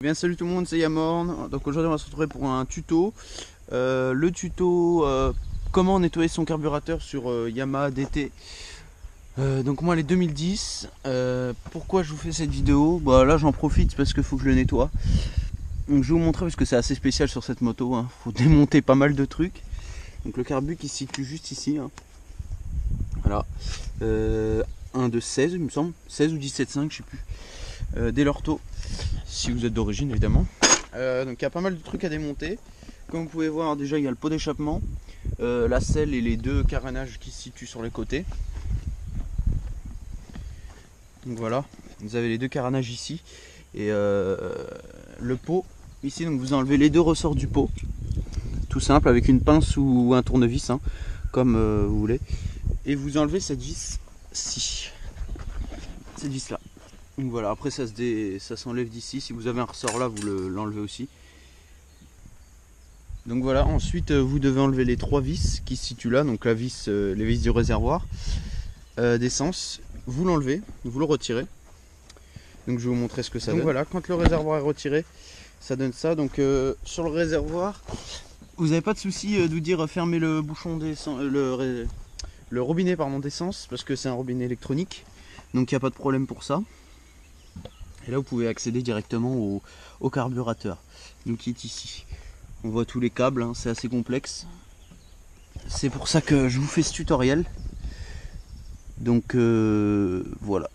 Bien, salut tout le monde, c'est Yamorn. Donc aujourd'hui on va se retrouver pour un tuto. Le tuto comment nettoyer son carburateur sur Yamaha DT. Donc moi les 2010. Pourquoi je vous fais cette vidéo? Bah là j'en profite parce qu'il faut que je le nettoie. Donc je vais vous montrer parce que c'est assez spécial sur cette moto. Hein. Faut démonter pas mal de trucs. Donc le carbu qui se situe juste ici. Hein. Voilà. Un de 16 il me semble. 16 ou 17,5 je sais plus. Dès l'ortho. Si vous êtes d'origine évidemment. Donc il y a pas mal de trucs à démonter. Comme vous pouvez voir, déjà il y a le pot d'échappement, la selle et les deux carénages qui se situent sur les côtés. Donc voilà, vous avez les deux carénages ici et le pot ici. Donc vous enlevez les deux ressorts du pot, tout simple, avec une pince ou un tournevis, hein, comme vous voulez. Et vous enlevez cette vis-ci, cette vis là. Donc voilà, après ça s'enlève d'ici. Si vous avez un ressort là, vous l'enlevez aussi. Donc voilà, ensuite vous devez enlever les trois vis qui se situent là. Donc la vis, les vis du réservoir d'essence. Vous l'enlevez, vous le retirez. Donc je vais vous montrer ce que ça donne. Donc voilà, quand le réservoir est retiré, ça donne ça. Donc sur le réservoir, vous n'avez pas de souci de vous dire fermer le bouchon d'essence, le robinet d'essence, parce que c'est un robinet électronique. Donc il n'y a pas de problème pour ça. Et là vous pouvez accéder directement au carburateur, donc qui est ici. On voit tous les câbles, hein, c'est assez complexe. C'est pour ça que je vous fais ce tutoriel. Donc voilà.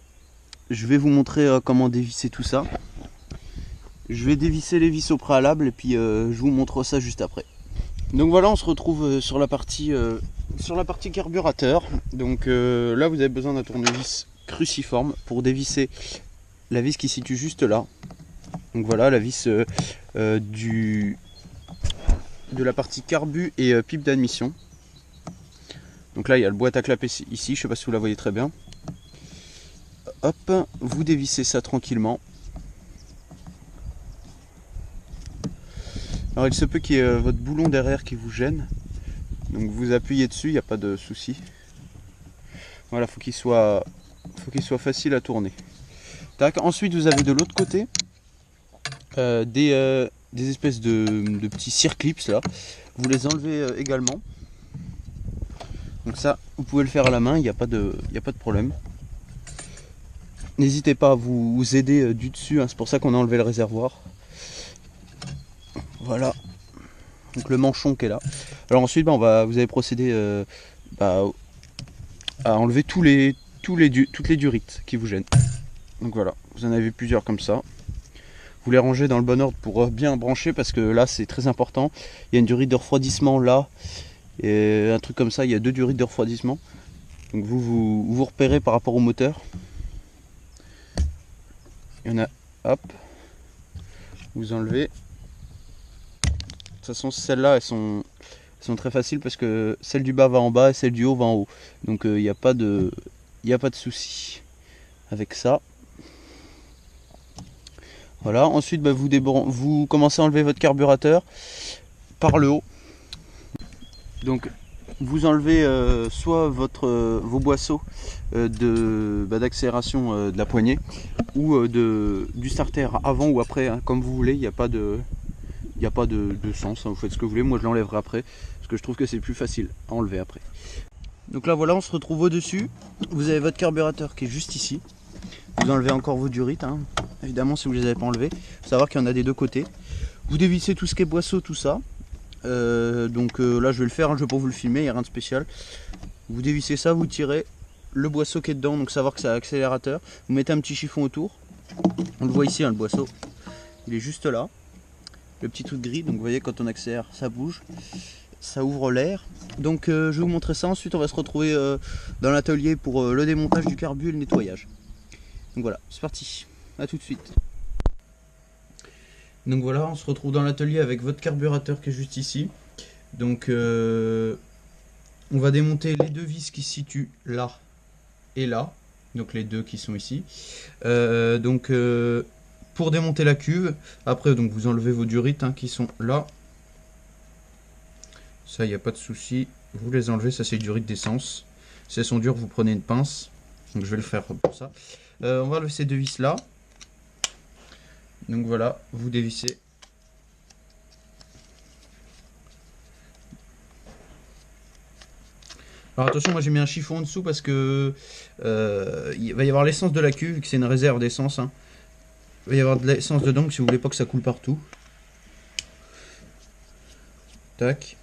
Je vais vous montrer comment dévisser tout ça. Je vais dévisser les vis au préalable et puis je vous montre ça juste après. Donc voilà, on se retrouve sur la partie carburateur. Donc là vous avez besoin d'un tournevis cruciforme pour dévisser la vis qui se situe juste là. Donc voilà la vis de la partie carbu et pipe d'admission. Donc là il y a le boîte à clapper ici, je sais pas si vous la voyez très bien. Hop, vous dévissez ça tranquillement. Alors il se peut qu'il y ait votre boulon derrière qui vous gêne. Donc vous appuyez dessus, il n'y a pas de souci. Voilà, faut qu'il soit facile à tourner. Tac. Ensuite vous avez de l'autre côté des espèces de petits circlips là. Vous les enlevez également. Donc ça, vous pouvez le faire à la main, il n'y a pas de problème. N'hésitez pas à vous aider du dessus, hein, c'est pour ça qu'on a enlevé le réservoir. Voilà. Donc le manchon qui est là. Alors ensuite, vous allez procéder à enlever toutes les durites qui vous gênent. Donc voilà, vous en avez plusieurs comme ça. Vous les rangez dans le bon ordre pour bien brancher, parce que là c'est très important. Il y a une durite de refroidissement là. Et un truc comme ça, il y a deux durites de refroidissement. Donc vous repérez par rapport au moteur. Il y en a, hop, vous enlevez. De toute façon, celles-là, elles sont très faciles parce que celle du bas va en bas et celle du haut va en haut. Donc il n'y a pas de souci avec ça. Voilà. Ensuite, vous commencez à enlever votre carburateur par le haut. Donc vous enlevez soit vos boisseaux d'accélération de la poignée ou du starter avant ou après, hein, comme vous voulez. Il n'y a pas de sens, hein, vous faites ce que vous voulez. Moi je l'enlèverai après parce que je trouve que c'est plus facile à enlever après. Donc là voilà, on se retrouve au dessus. Vous avez votre carburateur qui est juste ici. Vous enlevez encore vos durites, hein, évidemment, si vous ne les avez pas enlevées. Il faut savoir qu'il y en a des deux côtés. Vous dévissez tout ce qui est boisseau, tout ça. Là je vais le faire, hein, je vais pas vous le filmer, il n'y a rien de spécial. Vous dévissez ça, vous tirez le boisseau qui est dedans, donc savoir que c'est un accélérateur. Vous mettez un petit chiffon autour. On le voit ici, hein, le boisseau. Il est juste là. Le petit truc gris, donc vous voyez quand on accélère, ça bouge. Ça ouvre l'air. Donc je vais vous montrer ça. Ensuite on va se retrouver dans l'atelier pour le démontage du carbu et le nettoyage. Donc voilà, c'est parti. A tout de suite. Donc voilà, on se retrouve dans l'atelier avec votre carburateur qui est juste ici. Donc on va démonter les deux vis qui se situent là et là. Donc les deux qui sont ici. Pour démonter la cuve, après donc vous enlevez vos durites, hein, qui sont là. Ça, il n'y a pas de souci. Vous les enlevez, ça c'est les durites d'essence. Si elles sont dures, vous prenez une pince. Donc je vais le faire pour ça. On va enlever ces deux vis là. Donc voilà, vous dévissez. Alors attention, moi j'ai mis un chiffon en dessous parce que il va y avoir l'essence de la cuve, vu que c'est une réserve d'essence. Hein. Il va y avoir de l'essence dedans, donc si vous voulez pas que ça coule partout. Tac.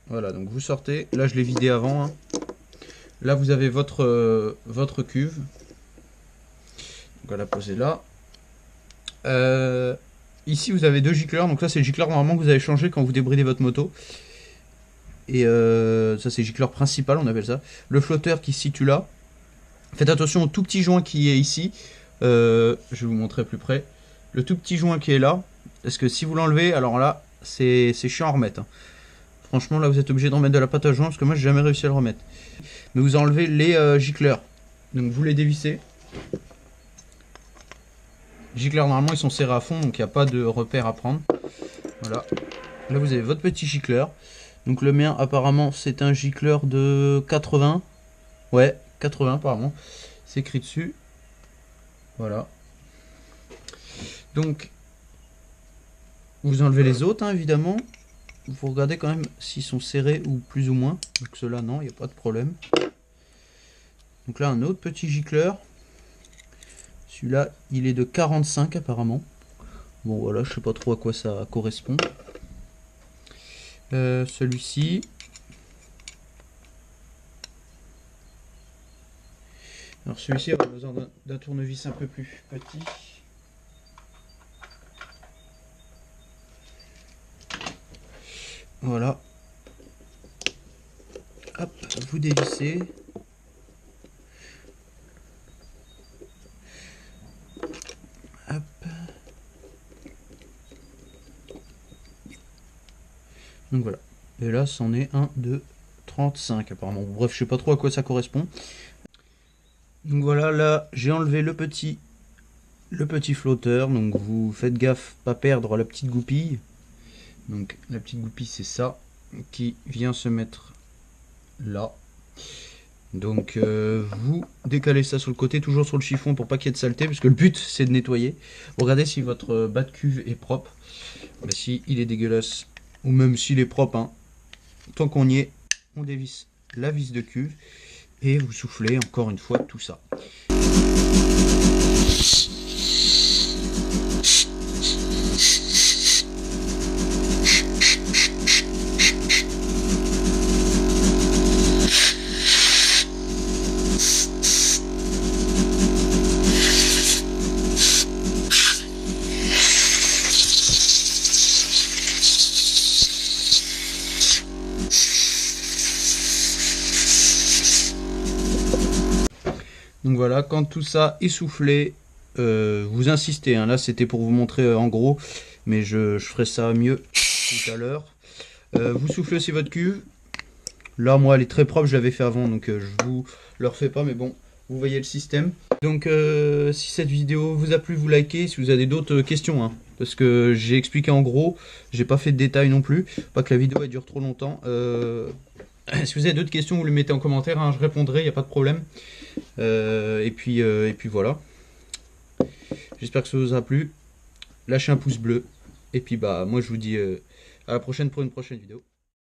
Voilà, donc vous sortez. Là je l'ai vidé avant. Hein. Là vous avez votre cuve. Donc à la poser là. Ici vous avez 2 gicleurs. Donc là c'est le gicleur normalement que vous avez changé quand vous débridez votre moto. Et ça c'est le gicleur principal, on appelle ça. Le flotteur qui se situe là. Faites attention au tout petit joint qui est ici. Je vais vous montrer plus près. Le tout petit joint qui est là. Parce que si vous l'enlevez, alors là, c'est chiant à remettre. Hein. Franchement, là, vous êtes obligé d'en mettre de la pâte à joint. Parce que moi, j'ai jamais réussi à le remettre. Mais vous enlevez les gicleurs. Donc, vous les dévissez. Les gicleurs, normalement, ils sont serrés à fond. Donc, il n'y a pas de repère à prendre. Voilà. Là, vous avez votre petit gicleur. Donc, le mien, apparemment, c'est un gicleur de 80. Ouais, 80 apparemment. C'est écrit dessus. Voilà. Donc, vous enlevez les autres, hein, évidemment. Vous regardez quand même s'ils sont serrés ou plus ou moins. Donc ceux-là, non, il n'y a pas de problème. Donc là, un autre petit gicleur. Celui-là, il est de 45 apparemment. Bon, voilà, je sais pas trop à quoi ça correspond. Celui-ci. Alors celui-ci, on a besoin d'un tournevis un peu plus petit. Voilà. Hop, vous dévissez. Hop. Donc voilà. Et là, c'en est un de 35 apparemment. Bref, je sais pas trop à quoi ça correspond. Donc voilà, là, j'ai enlevé le petit flotteur. Donc vous faites gaffe, pas perdre la petite goupille. Donc la petite goupille, c'est ça qui vient se mettre là. Donc vous décalez ça sur le côté, toujours sur le chiffon pour pas qu'il y ait de saleté, parce que le but c'est de nettoyer. Vous regardez si votre bas de cuve est propre. Ben, si il est dégueulasse, ou même s'il est propre, hein, tant qu'on y est, on dévisse la vis de cuve et vous soufflez encore une fois tout ça. Donc voilà, quand tout ça est soufflé, vous insistez, hein, là c'était pour vous montrer en gros, mais je ferai ça mieux tout à l'heure. Vous soufflez aussi votre cuve. Là moi elle est très propre, je l'avais fait avant, donc je vous le refais pas, mais bon, vous voyez le système. Donc si cette vidéo vous a plu, vous likez, si vous avez d'autres questions, hein, parce que j'ai expliqué en gros, j'ai pas fait de détails non plus, pas que la vidéo elle dure trop longtemps. Si vous avez d'autres questions, vous les mettez en commentaire, hein, je répondrai, il n'y a pas de problème. Et puis voilà. J'espère que ça vous a plu. Lâchez un pouce bleu. Et puis bah moi je vous dis à la prochaine pour une prochaine vidéo.